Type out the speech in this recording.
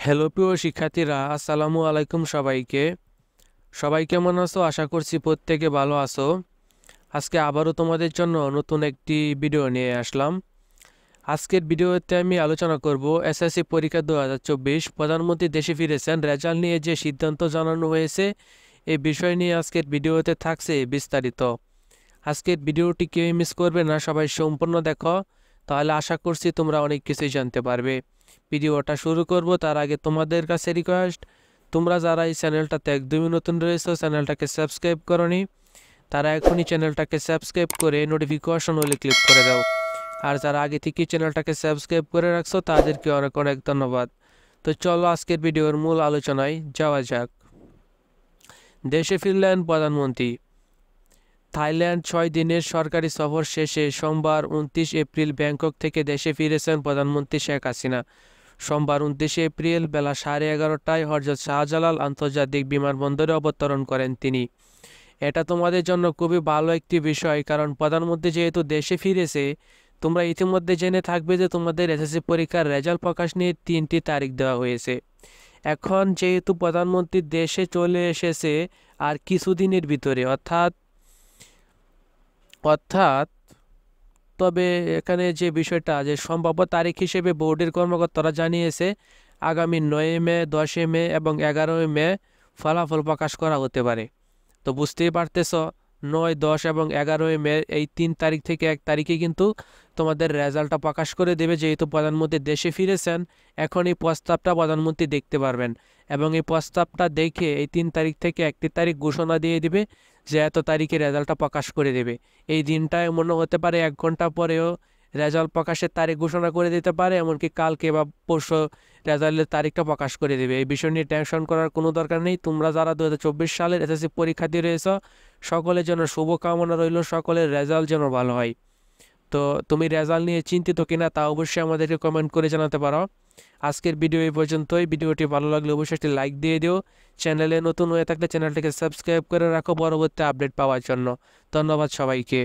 Hello প্রিয় শিক্ষার্থীরা, আসসালামু আলাইকুম সবাইকে। সবাই কেমন আছো? আশা করছি প্রত্যেকে ভালো আছো। আজকে আবারও তোমাদের জন্য নতুন একটি ভিডিও নিয়ে আসলাম। আজকের ভিডিওতে আমি আলোচনা করব এসএসসি পরীক্ষা 2024 প্রধানমন্ত্রী দেশে ফিরেছেন, রেজাল্ট নিয়ে যে সিদ্ধান্ত জানানো হয়েছে এই বিষয় নিয়ে আজকের ভিডিওতে থাকছে বিস্তারিত। আজকের ভিডিওটি কেউ মিস করবে না, সবাই সম্পূর্ণ দেখো, তাহলে আশা করছি তোমরা অনেক কিছুই জানতে পারবে। ভিডিওটা শুরু করব তার আগে তোমাদের কাছে রিকোয়েস্ট, তোমরা যারা এই চ্যানেলটাতে একদমই নতুন রয়েছে, চ্যানেলটাকে সাবস্ক্রাইব করনি, তারা এখনই চ্যানেলটাকে সাবস্ক্রাইব করে নোটিফিকেশন হলে ক্লিক করে দাও। আর যারা আগে থেকেই চ্যানেলটাকে সাবস্ক্রাইব করে রাখছো তাদেরকে অনেক অনেক ধন্যবাদ। তো চলো আজকের ভিডিওর মূল আলোচনায় যাওয়া যাক। দেশে ফিরলেন প্রধানমন্ত্রী। থাইল্যান্ড 6 দিনের সরকারি সফর শেষে সোমবার 29 এপ্রিল ব্যাংকক থেকে দেশে ফিরেছেন প্রধানমন্ত্রী শেখ হাসিনা। সোমবার 29 এপ্রিল বেলা 11:30টায় হযরত শাহজালাল আন্তর্জাতিক বিমানবন্দরে অবতরণ করেন তিনি। এটা তোমাদের জন্য খুবই ভালো একটি বিষয়, কারণ প্রধানমন্ত্রী যেহেতু দেশে ফিরেছে, তোমরা ইতিমধ্যে জেনে থাকবে যে তোমাদের এসএসসি পরীক্ষার রেজাল্ট প্রকাশ নিয়ে 3টি তারিখ দেওয়া হয়েছে। এখন যেহেতু প্রধানমন্ত্রী দেশে চলে এসেছে আর কিছুদিনের ভিতরে, অর্থাৎ অর্থাৎ তবে এখানে যে বিষয়টা যে সম্ভাব্য তারিখ হিসেবে বোর্ডের কর্মকর্তারা জানিয়েছে আগামী 9 মে, 10 মে এবং 11 মে ফলাফল প্রকাশ করা হতে পারে। তো বুঝতেই পারতেছ, 9, 10 এবং 11 মে এই 3 তারিখ থেকে 1 তারিখে কিন্তু তোমাদের রেজাল্টটা প্রকাশ করে দেবে। যেহেতু প্রধানমন্ত্রী দেশে ফিরেছেন, এখন এই প্রস্তাবটা প্রধানমন্ত্রী দেখতে পারবেন এবং এই প্রস্তাবটা দেখে এই 3 তারিখ থেকে 1 তারিখ ঘোষণা দিয়ে দিবে যে এত তারিখে রেজাল্টটা প্রকাশ করে দেবে। এই দিনটায় মনে হতে পারে 1 ঘন্টা পরেও রেজাল্ট প্রকাশের তারিখ ঘোষণা করে দিতে পারে, এমনকি কালকে বা পরশু রেজাল্টের তারিখটা প্রকাশ করে দেবে। এই বিষয় নিয়ে টেনশন করার কোনো দরকার নেই। তোমরা যারা 2024 সালের এসএসসি পরীক্ষার্থী রয়েছ, সকলের জন্য শুভকামনা রইল, সকলের রেজাল্ট যেন ভালো হয়। তো তুমি রেজাল্ট নিয়ে চিন্তিত কিনা তা অবশ্যই আমাদেরকে কমেন্ট করে জানাতে পারো। আজকের ভিডিও এই পর্যন্তই। ভিডিওটি ভালো লাগলে অবশ্যই একটি লাইক দিয়ে দিও। চ্যানেলে নতুন হয়ে থাকলে চ্যানেলটিকে সাবস্ক্রাইব করে রাখো পরবর্তী আপডেট পাওয়ার জন্য। ধন্যবাদ সবাইকে।